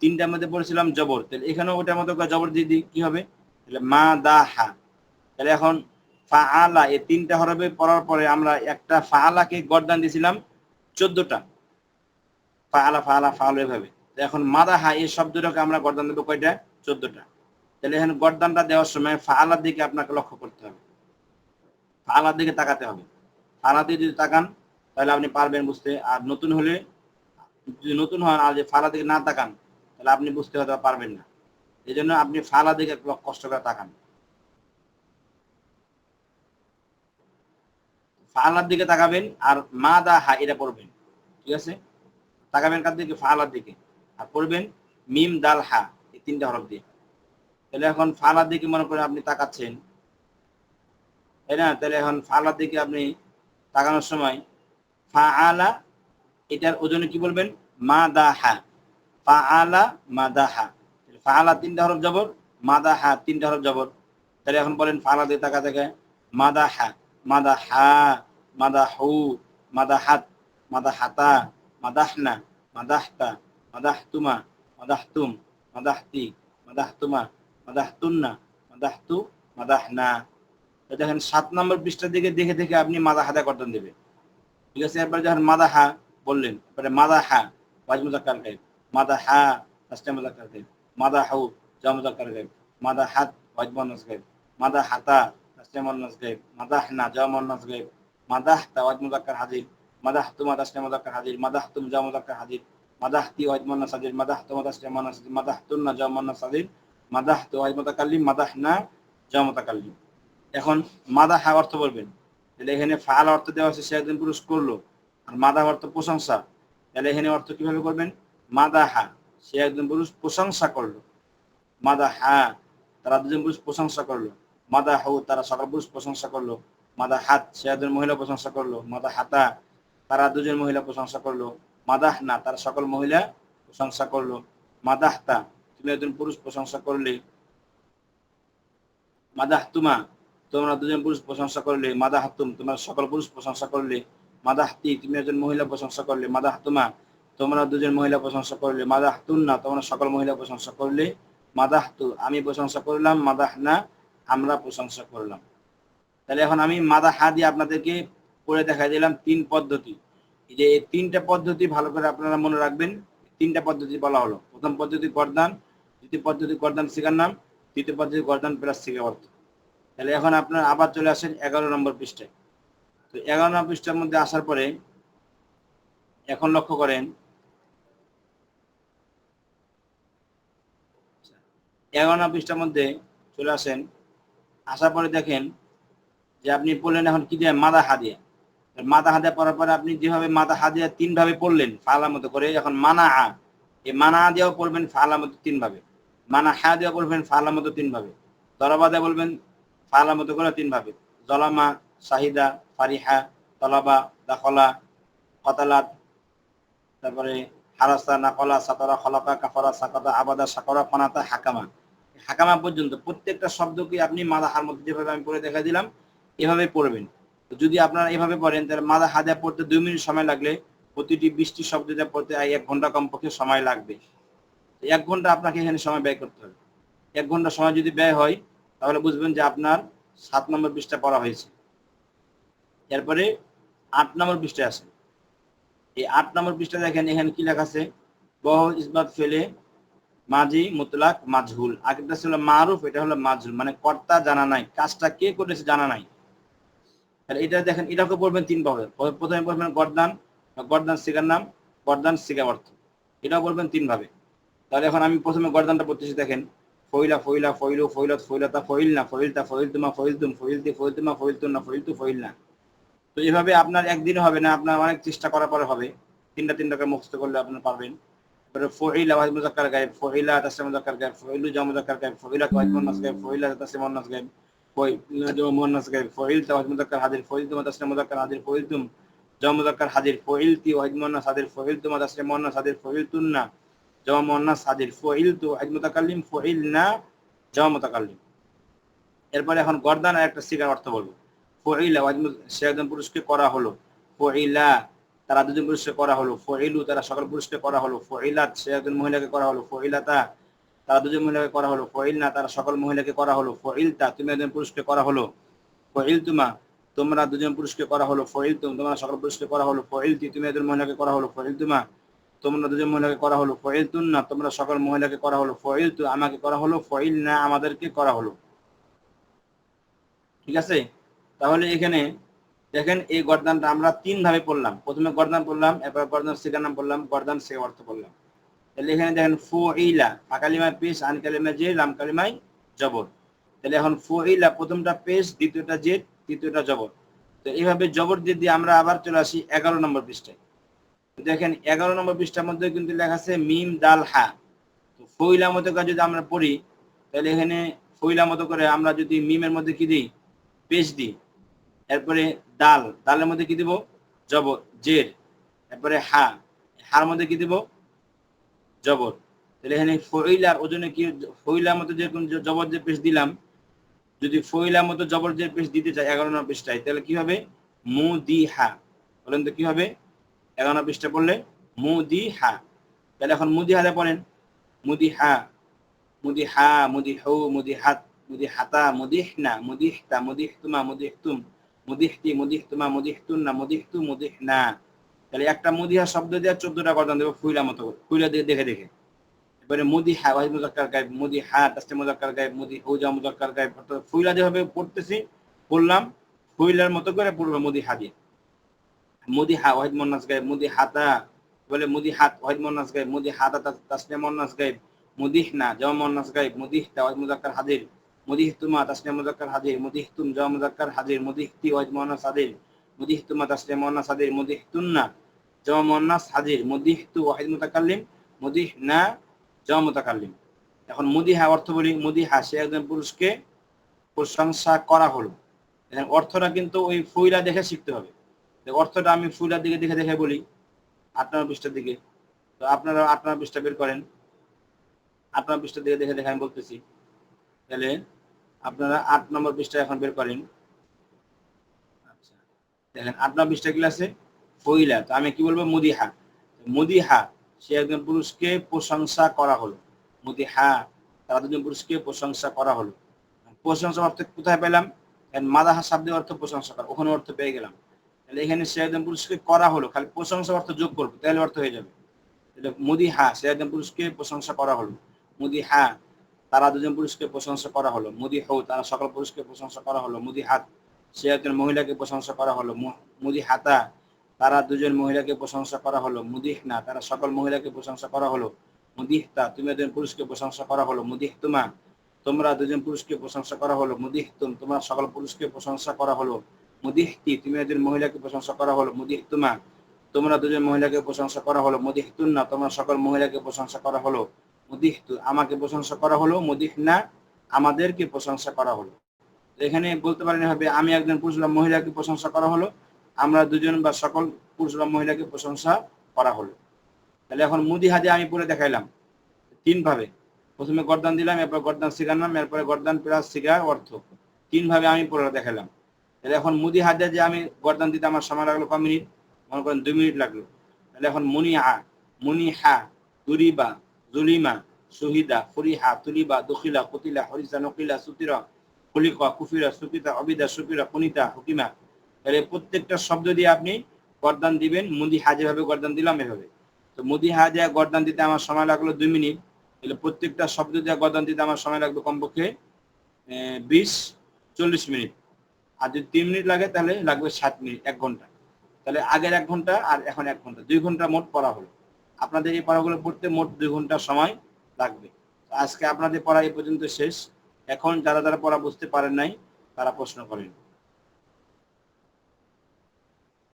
3টার মধ্যে পড়ছিলাম জবর, তাহলে এখানেও ওটার মধ্যে জবর দিয়ে দিই, কি হবে, তাহলে মা দা হা। তাহলে এখন ফা আলা, এই 3টা হরফে পড়ার পরে আমরা একটা ফা আলাকে গর্দান দিয়েছিলাম 14টা, ফা আলা ফা আলা ফা আলা, এভাবে। এখন মাদাহা এই শব্দটাকে আমরা গর্দান দেবো কয়টা, 14টা। তাহলে এখানে গর্দানটা দেওয়ার সময় ফা আলার দিকে আপনাকে লক্ষ্য করতে হবে, ফা আলার দিকে তাকাতে হবে। ফা আলার দিকে যদি তাকান তাহলে আপনি পারবেন বুঝতে। আর নতুন হলে, যদি নতুন হন আর যে ফালা দিকে না তাকান তাহলে আপনি বুঝতে হয়তো পারবেন না। এই জন্য আপনি ফালা দিকে কষ্ট করে তাকান, ফালার দিকে তাকাবেন আর মা দা হা এটা পড়বেন, ঠিক আছে। তাকাবেন কার দিকে, ফালার দিকে, আর পড়বেন মিম দাল হা, এই 3টা হরফ দিয়ে। তাহলে এখন ফালার দিকে মনে করে আপনি তাকাচ্ছেন, তাই না। তাহলে এখন ফালার দিকে আপনি তাকানোর সময় ফা আলা, এটার ওজনে কি বলবেন, মা দা হা, ফা আলা মা দা হা। ফা আলা 3টা হরফ জবর, মা দা হা 3টা হরফ জবর। তাহলে এখন বলেন ফালা দিয়ে তাকা থেকে, মা দা হা, মা দা হা, মা দা হু, মা দা হাত, মা দা হাতা, মা দাহনা, মা দাহতা, মা দাহতুমা, মা দাহতুম, মা দাহতি, মা দাহতুমা, মা দাহতুন্না, মা দাহতু, মা দাহনা। দেখেন 7 নম্বর পৃষ্ঠার দিকে দেখে দেখে আপনি মাদা হাদা গর্দন দেবে, ঠিক আছে। এরপরে যখন মাদা হা বললেন, এরপরে মাদা হা ওয়াজ মুজাক্কার গায়ব, মাদা হা তাসনিয়া মুজাক্কার গায়ব, মাদা হু জাম মুজাক্কার গায়ব, মাদা হাত ওয়াজ মুয়ান্নাস গায়ব, মাদা হাতা তাসনিয়া মুয়ান্নাস গায়ব, মাদাহনা জাম মুয়ান্নাস গায়ব, মাদাহতা ওয়াজ মুজাক্কার হাজির, মাদাহতুমা তাসনিয়া মুজাক্কার হাজির, মাদাহতুম জাম মুজাক্কার হাজির, মাদাহতি ওয়াজ মুয়ান্নাস হাজির, মাদাহতুমা তাসনিয়া মুয়ান্নাস হাজির, মাদাহতুন্না জাম মুয়ান্নাস হাজির, মাদাহতু ওয়াজ মুতাকাল্লিম, মাদাহনা জাম মুতাকাল্লিম। এখন মাদা হা অর্থ বলবেন, তাহলে এখানে ফাল অর্থ দেওয়া আছে সে একজন পুরুষ করলো, আর মাদা অর্থ প্রশংসা, তাহলে এখানে অর্থ কিভাবে করবেন, মাদা হা সে একজন পুরুষ প্রশংসা করলো, মাদা হা তারা দুজন পুরুষ প্রশংসা করলো, মাদা হু তারা সকল পুরুষ প্রশংসা করলো, মাদা হাত সে একজন মহিলা প্রশংসা করলো, মাদা হাতা তারা দুজন মহিলা প্রশংসা করলো, মাদাহ না তারা সকল মহিলা প্রশংসা করলো, মাদাহতা তুমি একজন পুরুষ প্রশংসা করলে, মাদাহতুমা তোমরা দুজন পুরুষ প্রশংসা করলে, মাদাহতুম তোমরা সকল পুরুষ প্রশংসা করলে, মাদাহতি তুমি একজন মহিলা প্রশংসা করলে, মাদাহতুমা তোমরা দুজন মহিলা প্রশংসা করলে, মাদাহতুন্না তোমরা সকল মহিলা প্রশংসা করলে, মাদাহতু আমি প্রশংসা করলাম, মাদাহনা আমরা প্রশংসা করলাম। তাহলে এখন আমি মাদাহা দিয়ে আপনাদেরকে পড়ে দেখা দিলাম 3 পদ্ধতি। এই যে এই 3টা পদ্ধতি ভালো করে আপনারা মনে রাখবেন। 3টা পদ্ধতি বলা হলো, প্রথম পদ্ধতি গর্দান, দ্বিতীয় পদ্ধতি গর্দান শিখার নাম, তৃতীয় পদ্ধতি গর্দান প্লাস শিখা অর্থ। তাহলে এখন আপনার আবার চলে আসেন 11 নম্বর পৃষ্ঠায়। তো 11 নম্বর পৃষ্ঠার মধ্যে আসার পরে এখন লক্ষ্য করেন 11 নম্বর পৃষ্ঠার মধ্যে চলে আসেন, আসার পরে দেখেন যে আপনি পড়লেন এখন কি দিয়ে, মাদা হাদিয়া। মাদা হাদিয়া পড়ার পরে আপনি যেভাবে মাদা হাদিয়া 3 ভাবে পড়লেন ফালা মতো করে, এখন মানা আ, এই মানা দিয়েও পড়বেন ফালা মতো 3 ভাবে, মানা হা দিয়েও পড়বেন ফালা মতো 3 ভাবে, দরাবা দিয়ে বলবেন ফালা মতো করে 3 ভাবে, জলামা, শাহিদা, ফারিহা, তলাবা, দাখলা, কতালাত, তারপরে হারাসা, নাকলা, সাতারা, খলাকা, কাফারা, সাকাতা, আবাদা, সাকরা, ফানাতা, হাকামা। হাকামা পর্যন্ত প্রত্যেকটা শব্দকে আপনি মাদাহার মধ্যে যেভাবে আমি পড়ে দেখা দিলাম এভাবে পড়বেন। তো যদি আপনারা এভাবে পড়েন তাহলে মাদা হাদা পড়তে 2 মিনিট সময় লাগলে প্রতিটি 20টি শব্দ যা পড়তে 1 ঘন্টা কমপক্ষে সময় লাগবে। 1 ঘন্টা আপনাকে এখানে সময় ব্যয় করতে হবে। 1 ঘন্টা সময় যদি ব্যয় হয় তাহলে বুঝবেন যে আপনার 7 নম্বর পৃষ্ঠা পড়া হয়েছে। এরপরে 8 নম্বর পৃষ্ঠায় আসে। এই 8 নম্বর পৃষ্ঠা দেখেন এখানে কি লেখা আছে, বহল ইসবাত ফেলে মাজি মুতলাক মাজহুল। আগেরটা ছিল মারুফ, এটা হলো মাজহুল, মানে কর্তা জানা নাই, কাজটা কে করেছে জানা নাই। তাহলে এটা দেখেন, এটাকে পড়বেন 3 ভাবে। প্রথমে পড়বেন গর্দান, গর্দান সিগার নাম, গর্দান সিগা অর্থ, এটাও পড়বেন 3 ভাবে। তাহলে এখন আমি প্রথমে গর্দানটা পড়তেছি, দেখেন ফইলা ফইলা ফইলু ফইলত ফইলাতা ফইলনা ফইলতা ফইলতুমা ফইলতুম ফইলতি ফইলতুমা ফইলতুনা ফইলতু ফইলনা। তো এইভাবে আপনার একদিনে হবে না, আপনার অনেক চেষ্টা করার পরে হবে। 3টা করে মুখস্থ করলে আপনার পারবেন। তারপরে ফইলা ওয়াহিদ মুযাক্কার গায়েব, ফইলা তাসনিয়া মুযাক্কার গায়েব, ফইলু জামা মুযাক্কার গায়েব, ফইলা ওয়াহিদ মুয়ান্নাস গায়েব, ফইলা তাসনিয়া মুয়ান্নাস গায়েব, ফইলা জামা মুয়ান্নাস গায়েব, ফইলতা ওয়াহিদ মুযাক্কার হাজির, ফইলতুমা তাসনিয়া মুযাক্কার হাজির, ফইলতুম জামা মুযাক্কার হাজির, ফইলতি ওয়াহিদ মুয়ান্নাস হাজির, ফইলতুমা তাসনিয়া মুয়ান্নাস হাজির, ফইলতুন্না জামা মুয়ান্নাস হাজির, ফইলতু ওয়াহিদ মুতাকাল্লিম, ফইলনা জামা মুতাকাল্লিম। এরপরে এখন গর্দান আর একটা সিগার অর্থ বলবো। ফইলা সে একজন পুরুষকে করা হলো, ফইলা তারা দুজন পুরুষকে করা হলো, ফইলু তারা সকল পুরুষকে করা হলো, ফইলাত সে একজন মহিলাকে করা হলো, ফইলাতা তারা দুজন মহিলাকে করা হলো, ফইলনা তারা সকল মহিলাকে করা হলো, ফইলতা তুমি একজন পুরুষকে করা হলো, ফইলতুমা তোমরা দুজন পুরুষকে করা হলো, ফইলতুম তোমরা সকল পুরুষকে করা হলো, ফইলতি তুমি একজন মহিলাকে করা হলো, ফইলতুমা তোমরা দুজন মহিলাকে করা হলো, ফইলতুন্না তোমরা সকল মহিলাকে করা হলো, ফইলতু আমাকে করা হলো, ফইলনা আমাদেরকে করা হলো। ঠিক আছে? তাহলে এখানে দেখেন এই গর্দানটা আমরা 3 ভাবে পড়লাম। প্রথমে গর্দান পড়লাম, এরপর গর্দান সিগার নাম পড়লাম, গর্দান সে অর্থ পড়লাম। তাহলে এখানে দেখেন ফুইলা ফাকালিমায় পেশ, আন কালিমায় জের, লাম কালিমায় জবর। তাহলে এখন ফুইলা প্রথমটা পেশ, দ্বিতীয়টা জের, তৃতীয়টা জবর। তো এইভাবে জবর দিয়ে আমরা আবার চলে আসি 11 নম্বর পৃষ্ঠায়। দেখেন 11 নম্বর পৃষ্ঠার মধ্যে কিন্তু লেখা আছে মিম দাল হা। তো ফুইলা মতো করে যদি আমরা পড়ি, তাহলে এখানে ফুইলা মতো করে আমরা যদি মিমের মধ্যে কি দিই, পেশ দিই, এরপরে দাল, দালের মধ্যে কি দিব, জবর জের, এরপরে হা, হার মধ্যে কি দিব, জবর। তাহলে এখানে ফইলার ওজনে কি, ফইলার মতো যেরকম জবর যে পেশ দিলাম, যদি ফইলার মতো জবর যে পেশ দিতে চাই 11 নম্বর পৃষ্ঠায়, তাহলে কি হবে, মুদিহা। বলেন তো কি হবে? 11 নম্বর পৃষ্ঠা পড়লে মুদিহা। তাহলে এখন মুদিহাতে পড়েন, মুদিহা, মুদিহা, মুদিহু, মুদিহাত, মুদিহাতা, মুদিহনা, মুদিহতা, মুদিহতুমা, মুদিহতুম, মুদিহতি, মুদিহতুমা, মুদিহতুন্না, মুদিহতু, মুদিহনা। তাহলে একটা মুদিহা শব্দ দিয়ে 14টা গর্দান দেবো ফুইলা মতো, ফুইলা দিয়ে দেখে দেখে। এবারে মুদিহা ওয়াহিদ মুযাক্কার গায়েব, মুদিহা তাসনিয়া মুযাক্কার গায়েব, মুদিহু জামা মুযাক্কার গায়েব। অর্থাৎ ফুইলা যেভাবে পড়তেছি বললাম, ফুইলার মতো করে পড়বে মুদিহা দিয়ে। মুদিহা ওয়াহিদ মুয়ান্নাস গায়েব, মুদিহাতা বলে মুদিহাত ওয়াহিদ মুয়ান্নাস গায়েব, মুদিহাতা তাসনিয়া মুয়ান্নাস গায়েব, মুদিহনা জামা মুয়ান্নাস গায়েব, মুদিহতা ওয়াহিদ মুযাক্কার হাজির, মুদিহতুমা তাসনিয়া মুযাক্কার হাজির, মুদিহতুম জামা মুযাক্কার হাজির, মুদিহতি ওয়াহিদ মুয়ান্নাস হাজির, মুদিহতুমা তাসনিয়া মুয়ান্নাস হাজির, মুদিহতুন্না জামা মুয়ান্নাস হাজির, মুদিহতু ওয়াহিদ মুতাকাল্লিম, মুদিহনা জামা মুতাকাল্লিম। এখন মুদিহা অর্থ বলি, মুদিহা সে একজন পুরুষকে প্রশংসা করা হলো। এখন অর্থটা কিন্তু ওই ফুইলা দেখে শিখতে হবে। অর্থটা আমি ফুইলার দিকে দেখে দেখে বলি 8 নম্বর পৃষ্ঠার দিকে। তো আপনারা 8 নম্বর পৃষ্ঠা বের করেন, 8 নম্বর পৃষ্ঠার দিকে দেখে দেখে আমি বলতেছি। তাহলে আপনারা 8 নম্বর পৃষ্ঠা এখন বের করেন। আচ্ছা দেখেন 8 নম্বর পৃষ্ঠা কি আছে, ফুইলা। তো আমি কি বলবো, মুদিহা। মুদিহা সে একজন পুরুষকে প্রশংসা করা হলো, মুদিহা তারা দুজন পুরুষকে প্রশংসা করা হলো। প্রশংসা অর্থ কোথায় পেলাম, মাদাহা শব্দের অর্থ প্রশংসা করা, ওখানে অর্থ পেয়ে গেলাম। তাহলে এখানে সে একজন পুরুষকে করা হলো, খালি প্রশংসা অর্থ যোগ করবো, তাহলে অর্থ হয়ে যাবে। তাহলে মুদিহা সে একজন পুরুষকে প্রশংসা করা হলো, মুদিহা তারা দুজন পুরুষকে প্রশংসা করা হলো, মুদিহু তারা সকল পুরুষকে প্রশংসা করা হলো, মুদিহাত সে একজন মহিলাকে প্রশংসা করা হলো, মুদিহাতা তারা দুজন মহিলাকে প্রশংসা করা হলো, মুদিহনা তারা সকল মহিলাকে প্রশংসা করা হলো, মুদিহতা তুমি একজন পুরুষকে প্রশংসা করা হলো, মুদিহতুমা তোমরা দুজন পুরুষকে প্রশংসা করা হলো, মুদিহতুম তোমরা সকল পুরুষকে প্রশংসা করা হলো, মুদিহতি তুমি একজন মহিলাকে প্রশংসা করা হলো, মুদিহতুমা তোমরা দুজন মহিলাকে প্রশংসা করা হলো, মুদিহতুন্না তোমরা সকল মহিলাকে প্রশংসা করা হলো, মুদিহতু আমাকে প্রশংসা করা হলো, মুদিহনা আমাদেরকে প্রশংসা করা হলো। এখানে বলতে পারেন হবে আমি একজন পুরুষ বা মহিলাকে প্রশংসা করা হলো, আমরা দুজন বা সকল পুরুষ বা মহিলাকে প্রশংসা করা হলো। তাহলে এখন মুদিহা দিয়ে আমি পড়ে দেখাইলাম 3 ভাবে। প্রথমে গর্দান দিলাম, এরপর গর্দান সিগার নাম, এরপরে গর্দান প্লাস সিগার অর্থ, 3 ভাবে আমি পড়ে দেখাইলাম। তাহলে এখন মুদিহা দিয়ে যে আমি গর্দান দিতে আমার সময় লাগলো কয় মিনিট, মনে করেন 2 মিনিট লাগলো। তাহলে এখন মুনিহা, মুনিহা, দুরিবা, জুলিমা, শহীদা, ফরিহা, তুলিবা, দখিলা, কুতিলা, হরিসা, নকিলা, সুতিরা, খুলিকা, কুফিরা, সুকিতা, অবিদা, সুকিরা, কুনিতা, হুকিমা। তাহলে প্রত্যেকটা শব্দ দিয়ে আপনি গর্দান দিবেন। মুদি হা যেভাবে গর্দান দিলাম এভাবে। তো মুদি হা দিয়ে গর্দান দিতে আমার সময় লাগলো 2 মিনিট। তাহলে প্রত্যেকটা শব্দ দিয়ে গর্দান দিতে আমার সময় লাগবে কমপক্ষে 20-40 মিনিট। আর যদি 3 মিনিট লাগে তাহলে লাগবে 60 মিনিট, 1 ঘন্টা। তাহলে আগের 1 ঘন্টা আর এখন 1 ঘন্টা, 2 ঘন্টা মোট পড়া হলো। আপনাদের এই পড়াগুলো পড়তে মোট 2 ঘন্টা সময় লাগবে। আজকে আপনাদের পড়া এই পর্যন্ত শেষ। এখন যারা যারা পড়া বুঝতে পারেন নাই তারা প্রশ্ন করেন।